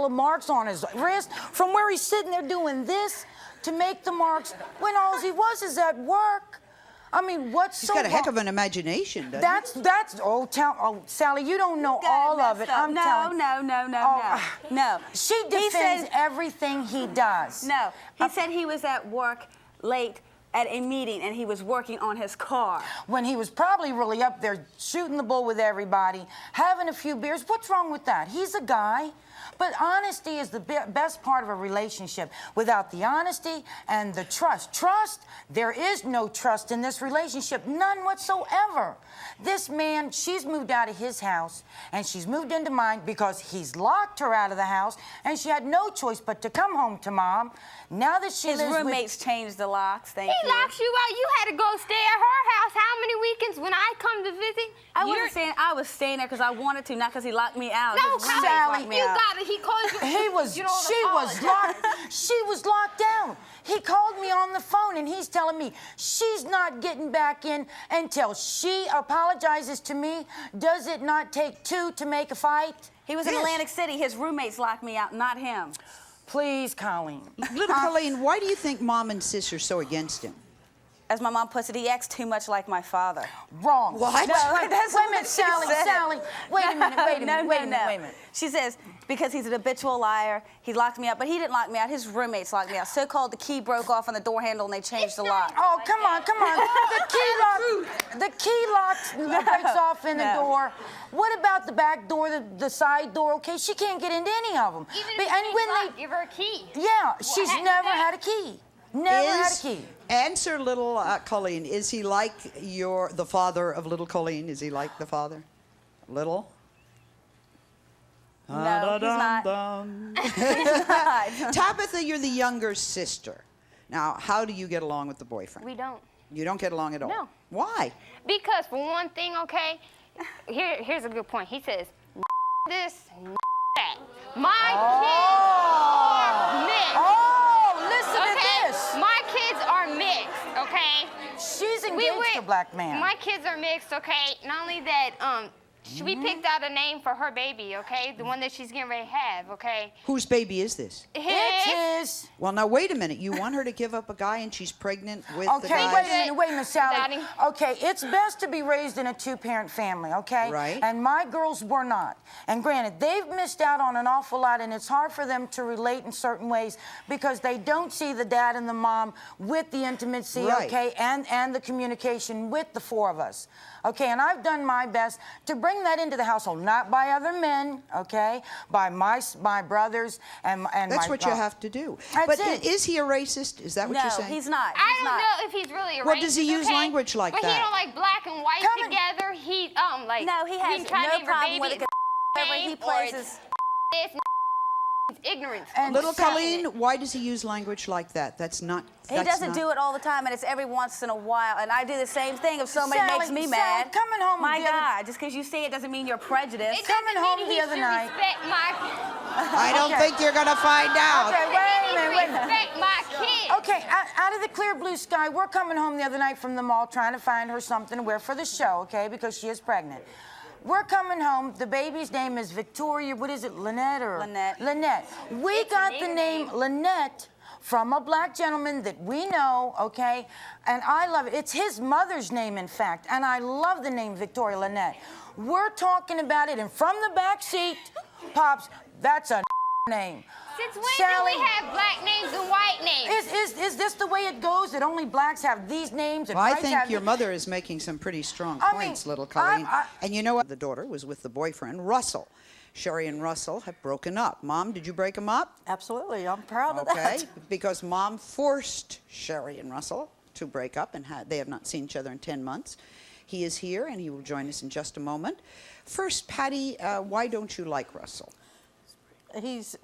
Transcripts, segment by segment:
the marks on his wrist from where he's sitting there doing this to make the marks when all he was is at work. I mean, what's He's got a heck of an imagination, doesn't he? Sally, you don't know all of it. I'm telling. No. She defends everything he does. No, he said he was at work late at a meeting and he was working on his car. When he was probably really up there shooting the bull with everybody, having a few beers. What's wrong with that? He's a guy. But honesty is the best part of a relationship. Without the honesty and the trust, there is no trust in this relationship, none whatsoever. This man, she's moved out of his house, and she's moved into mine because he's locked her out of the house, and she had no choice but to come home to Mom. Now that she His roommates changed the locks, thank you. He locks you out. You had to go stay at her house. How many weekends when I come to visit? I was staying there because I wanted to, not because he locked me out. No, His roommates Sally, locked me you out. got it. He called you. She was locked down. He called me on the phone and he's telling me she's not getting back in until she apologizes to me. Does it not take two to make a fight? He was in Atlantic City. His roommates locked me out, not him. Please, Colleen. Little Colleen, why do you think Mom and Sis are so against him? As my mom puts it, he acts too much like my father. Wrong. What? No, that's wait a minute, Sally. Wait a minute. She says, because he's an habitual liar, he locked me out, but he didn't lock me out. His roommates locked me out. So-called the key broke off on the door handle and they changed the lock. Oh, come on. The key lock breaks off in the door. What about the back door, the side door? Okay, she can't get into any of them. Even if give her a key. Yeah, she's never had a key. Never had a key. Answer, little Colleen. Is he like the father of little Colleen? Is he like the father? Little? No, he's not. He's not. Tabitha, you're the younger sister. Now, how do you get along with the boyfriend? We don't. You don't get along at all? No. Why? Because for one thing, okay, here's a good point. He says, this, that. My kids are mixed. Oh, listen to this. My kids are mixed, okay? She's engaged to a black man. My kids are mixed, okay? Not only that, we picked out a name for her baby, okay? The one that she's getting ready to have, okay? Whose baby is this? It's his. Well, now, wait a minute. You want her to give up a guy and she's pregnant with the guy? Okay, wait a minute, Sally. Daddy. Okay, it's best to be raised in a two-parent family, okay? Right. And my girls were not. And granted, they've missed out on an awful lot, and it's hard for them to relate in certain ways because they don't see the dad and the mom with the intimacy, Right. okay, and the communication with the four of us. Okay, and I've done my best to bring that into the household, not by other men, okay, by my brothers and That's my... what you have to do. That's But it. is he a racist? Is that what you're saying? No, he's not. I don't know if he's really a Well, racist, does he use okay? language like but that? But he don't like black and white Come together. He, like... No, he has no problem with it. Whatever he plays is... ignorance. And Little Sally- Colleen, why does he use language like that? That's not... He doesn't do it all the time, and it's every once in a while. And I do the same thing if somebody Sally, makes me Sally, mad. coming home My the other- God, just because you say it doesn't mean you're prejudiced. It Coming doesn't home mean the he other should night. Respect my... I don't think you're going to find out. Okay, wait a minute. Respect my kids. Okay, out of the clear blue sky, we're coming home the other night from the mall trying to find her something to wear for the show, okay, because she is pregnant. We're coming home. The baby's name is Victoria. What is it, Lynette or? Lynette. Lynette. We got the name Lynette from a black gentleman that we know, okay? And I love it. It's his mother's name, in fact, and I love the name Victoria Lynette. We're talking about it, and from the back seat, Pops, that's a name. Since when Sally, do we have black names and white names? Is this the way it goes, that only blacks have these names and Well, I whites have think your mother is making some pretty strong I mean, points, little Colleen. I- And you know what? The daughter was with the boyfriend, Russell. Sherry and Russell have broken up. Mom, did you break them up? Absolutely, I'm proud of Okay, that. because Mom forced Sherry and Russell to break up, and they have not seen each other in 10 months. He is here, and he will join us in just a moment. First, Patty, why don't you like Russell? He's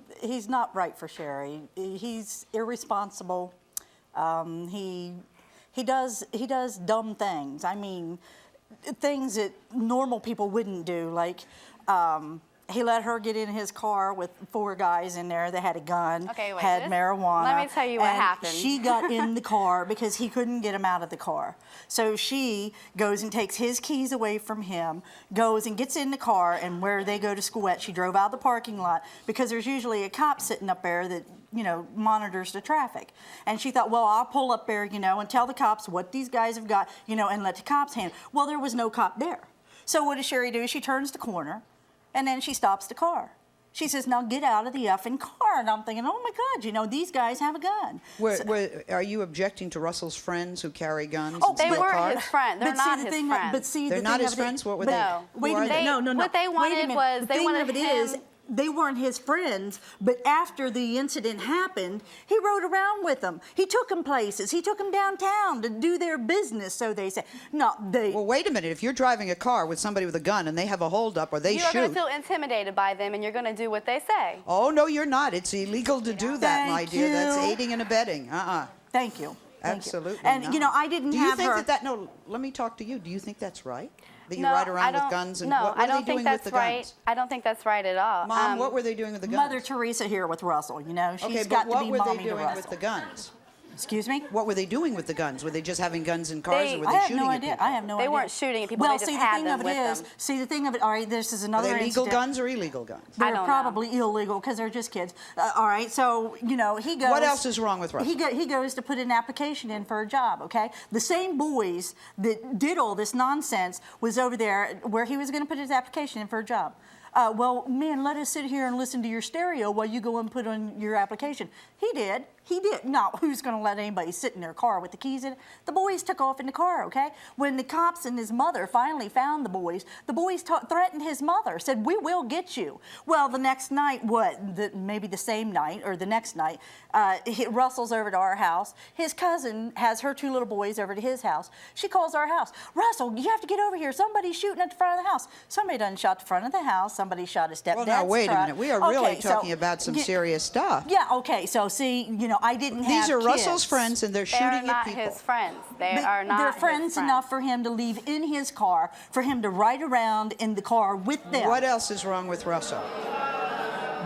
not right for Sherry. He's irresponsible. He does dumb things. I mean, things that normal people wouldn't do, like He let her get in his car with 4 guys in there that had a gun, Okay, wait, had marijuana. let me tell you what and happened. She got in the car because he couldn't get him out of the car. So she goes and takes his keys away from him, goes and gets in the car, and where they go to school at, she drove out of the parking lot because there's usually a cop sitting up there that, you know, monitors the traffic. And she thought, well, I'll pull up there, you know, and tell the cops what these guys have got, you know, and let the cops handle. Well, there was no cop there. So what does Sherry do? She turns the corner, and then she stops the car. She says, now get out of the effing car. And I'm thinking, oh my God, you know, these guys have a gun. Are you objecting to Russell's friends who carry guns? Oh, and They steal weren't cars? his friend. They're But see, not the his thing, friends. But see, They're the not thing his of it- friends? What were but- they? No. Wait Who a are minute. they? No, no, no. What they Wait a wanted minute. was The they thing wanted of it is, him- they weren't his friends, but after the incident happened, he rode around with them. He took them places. He took them downtown to do their business, so they say. No, they. Well, wait a minute. If you're driving a car with somebody with a gun and they have a holdup or they You are going shoot. to feel intimidated by them, and you're going to do what they say. Oh, no, you're not. It's illegal to do that, my Thank dear. That's you. aiding and abetting. Thank you. Thank Absolutely you. And not. you know, I didn't Do you have think her. no, let me talk to you. Do you think that's right? That you No, ride I around with don't- guns and no, what I were don't they think doing that's with the right. guns? I don't think that's right at all. Mom, what were they doing with the guns? Mother Teresa here with Russell. You know, she's Okay, got but what to be were mommy they to doing Russell. with the guns? Excuse me. What were they doing with the guns? Were they just having guns in cars or were I they have shooting no at idea. people? I have no They idea. weren't shooting at people, Well, they just see, had the thing them of it with is, them. see, the thing of it, all right, this is Are another they legal incident. guns or illegal guns? They're I don't know. probably illegal because they're just kids. All right, so, you know, he goes. What else is wrong with Russell? He goes to put an application in for a job, okay? The same boys that did all this nonsense was over there where he was going to put his application in for a job. Well, man, let us sit here and listen to your stereo while you go and put on your application. He did. He did. Now, who's going to let anybody sit in their car with the keys in it? The boys took off in the car, okay? When the cops and his mother finally found the boys threatened his mother, said, we will get you. Well, the next night, maybe the same night or the next night, Russell's over to our house. His cousin has her 2 little boys over to his house. She calls our house. Russell, you have to get over here. Somebody's shooting at the front of the house. Somebody done shot the front of the house. Somebody shot his stepdad's Well, now, wait a truck. minute. We are really Okay, so, talking about some serious stuff. Yeah, okay. So, see, you know, I didn't have These are kids. Russell's friends and they're They are shooting at not people. his friends. They But are not they're his friends enough for him to leave in his car, for him to ride around in the car with them. What else is wrong with Russell?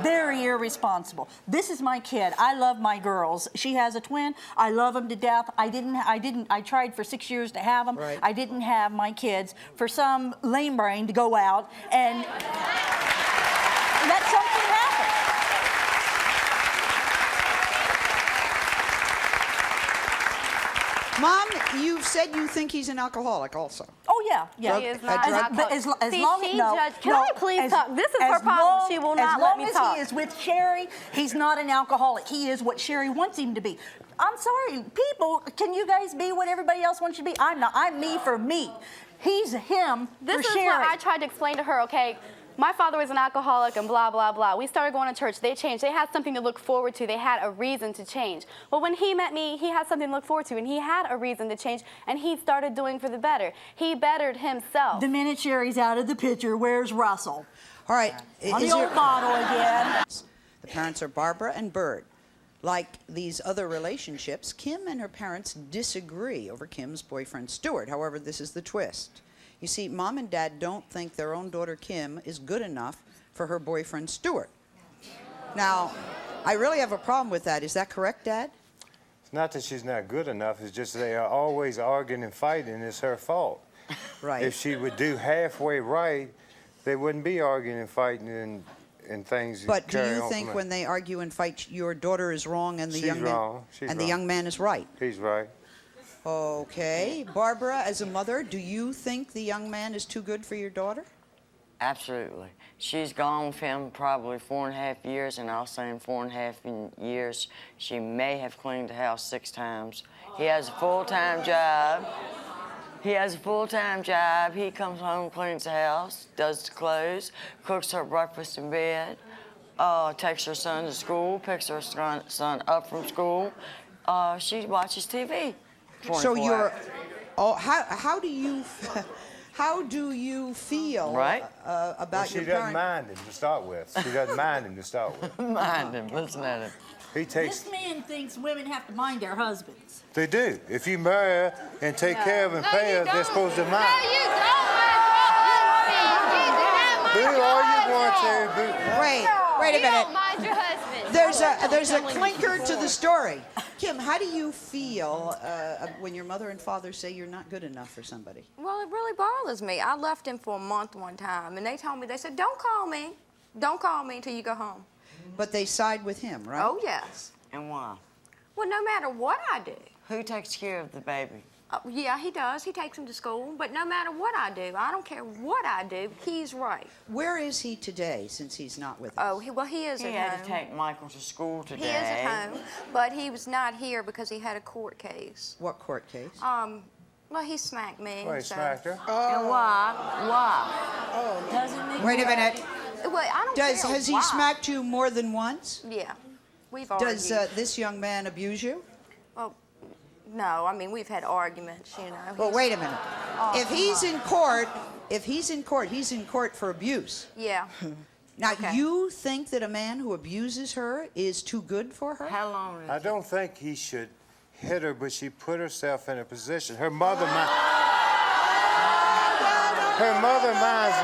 Very irresponsible. This is my kid. I love my girls. She has a twin. I love them to death. I tried for 6 years to have them. Right. I didn't have my kids for some lame brain to go out and let something happen. Mom, you've said you think he's an alcoholic also. Oh yeah, yeah. He is Drug- not a drug- an But as See, long she as no, judged- Can no, I please as- talk? This is her as problem. long- She will not let me As talk. long as he is with Sherry, he's not an alcoholic. He is what Sherry wants him to be. I'm sorry, people. Can you guys be what everybody else wants you to be? I'm not. I'm me for me. He's him This for is Sherry. what I tried to explain to her, okay? My father was an alcoholic and blah, blah, blah. We started going to church. They changed. They had something to look forward to. They had a reason to change. Well, when he met me, he had something to look forward to, and he had a reason to change, and he started doing for the better. He bettered himself. The minute Sherry's out of the picture, where's Russell? All right. On is the your- old bottle again. The parents are Barbara and Bird. Like these other relationships, Kim and her parents disagree over Kim's boyfriend, Stuart. However, this is the twist. You see, Mom and Dad don't think their own daughter, Kim, is good enough for her boyfriend, Stuart. Now, I really have a problem with that. Is that correct, Dad? It's not that she's not good enough, it's just they are always arguing and fighting. It's her fault. Right. If she would do halfway right, they wouldn't be arguing and fighting and things. But do carry you on think from when they argue and fight, your daughter is wrong and the She's young man wrong. She's and the wrong. young man is right? He's right. Okay. Barbara, as a mother, do you think the young man is too good for your daughter? Absolutely. She's gone with him probably 4.5 years, and I'll say in 4.5 years, she may have cleaned the house 6 times. He has a full-time job. He comes home, cleans the house, does the clothes, cooks her breakfast in bed, takes her son to school, picks her son up from school. She watches TV. So 24 you're, hours. oh, how do you, how do you feel Right. about Well, she your doesn't parent? mind him to start with. She doesn't mind him to start with. Mind him, listen at him. He takes. This man thinks women have to mind their husbands. They do. If you marry her and take care of and No, pay you her, they're don't. supposed to No, mind. you don't. My husband. He's in that Boo all you want to, boo. Wait a You minute. don't mind your husband. There's a clinker to the story. Kim, how do you feel when your mother and father say you're not good enough for somebody? Well, it really bothers me. I left him for a month one time, and they told me, they said, don't call me. Don't call me until you go home. But they side with him, right? Oh, yes. And why? Well, no matter what I do. Who takes care of the baby? Yeah, he does. He takes him to school. But no matter what I do, I don't care what I do, he's right. Where is he today, since he's not with us? Oh, he is He at had home. to take Michael to school today. He is at home, but he was not here because he had a court case. What court case? Well, he smacked me. Wait, so. smacked her? And why? Why? Doesn't he? Wait a minute. Well, I don't care Has he why. smacked you more than once? Yeah, we've argued. Does this young man abuse you? Well, no, I mean, we've had arguments, you know. Well, He's- wait a minute. If he's in court, he's in court for abuse. Yeah. Now, Okay. you think that a man who abuses her is too good for her? How long is I don't think he should hit her, but she put herself in a position. Her mother minds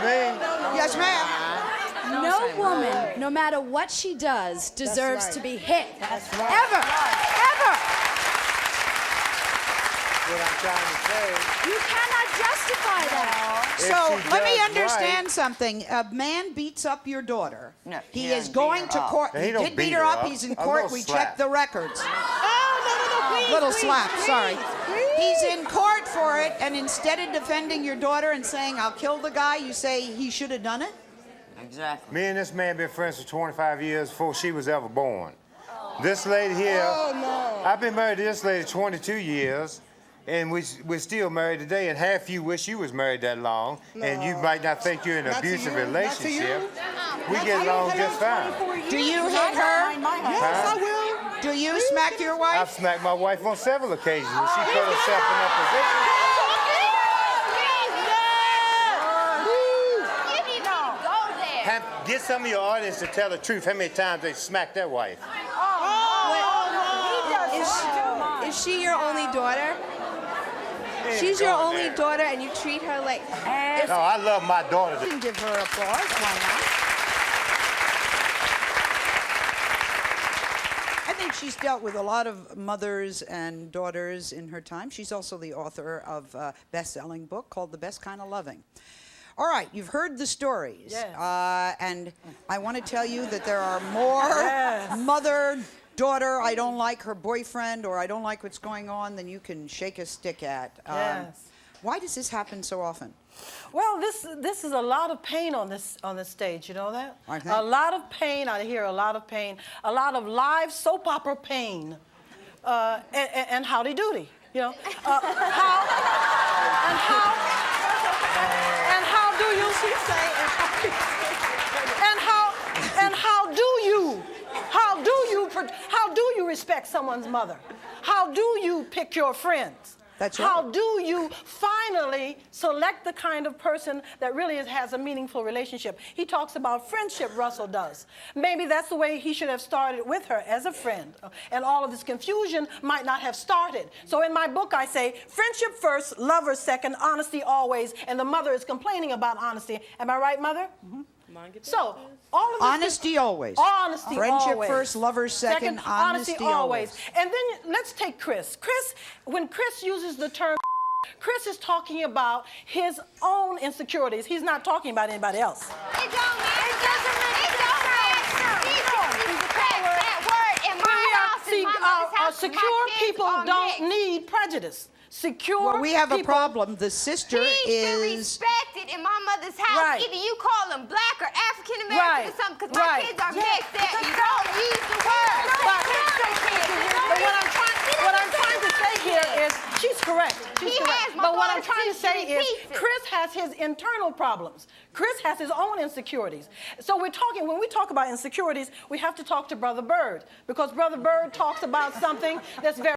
me. Yes, ma'am. No woman, no matter what she does, deserves to be hit. That's right. Ever. Ever. What I'm trying to say. You cannot justify that. If So she let me does understand right- something. A man beats up your daughter. No, he he is doesn't going beat her to up. court. He He don't did beat beat her her up. up. He's in A court. little We slap. checked the records. Please, Little please, slap, please, sorry. please. He's in court for it, and instead of defending your daughter and saying, I'll kill the guy, you say he should have done it? Exactly. Me and this man been friends for 25 years before she was ever born. This lady here, I've been married to this lady 22 years, and we're still married today, and half you wish you was married that long, and you might not think you're in an abusive relationship. We get along just fine. Do you hit her? Yes, I will. Do you smack your I've wife? smacked my wife on several occasions when she put herself in that position. You didn't even go there. Get some of your audience to tell the truth. How many times they smacked their wife? Is she your only daughter? She's your only daughter, and you treat her like ass. No, I love my daughter. You can give her applause. Why not? I think she's dealt with a lot of mothers and daughters in her time. She's also the author of a best-selling book called The Best Kind of Loving. All right, you've heard the stories. Yes. And I want to tell you that there are more mother, daughter, I don't like her boyfriend, or I don't like what's going on, than you can shake a stick at. Yes. Why does this happen so often? Well, this is a lot of pain on this stage. You know that? I think. A lot of pain. I hear a lot of pain. A lot of live soap opera pain, and howdy doody. You know, how do you? She say, how do you respect someone's mother? How do you pick your friends? That's right. How do you finally select the kind of person that really has a meaningful relationship? He talks about friendship, Russell does. Maybe that's the way he should have started with her, as a friend. And all of this confusion might not have started. So in my book, I say, friendship first, lovers second, honesty always. And the mother is complaining about honesty. Am I right, Mother? Mm-hmm. So, all of this Honesty always. Honesty Friendship always. first, lovers second, honesty always. And then let's take Chris. When Chris uses the term, Chris is talking about his own insecurities. He's not talking about anybody else. It don't matter. It doesn't matter. It don't matter. That word in my house, in my mother's house, Secure my kids people are don't mixed. need prejudice. Secure Well, we have a people- problem. The sister He should is... respect it in my mother's house. Right. Either you call them black or African American Right. or something, because my Right. kids are mixed. That you don't use the word. But what I'm trying to say here is, she's correct. She's He correct. has my But what I'm daughter's trying to say teaching is, pieces. Chris has his internal problems. Chris has his own insecurities. So when we talk about insecurities, we have to talk to Brother Bird, because Brother Bird talks about something that's very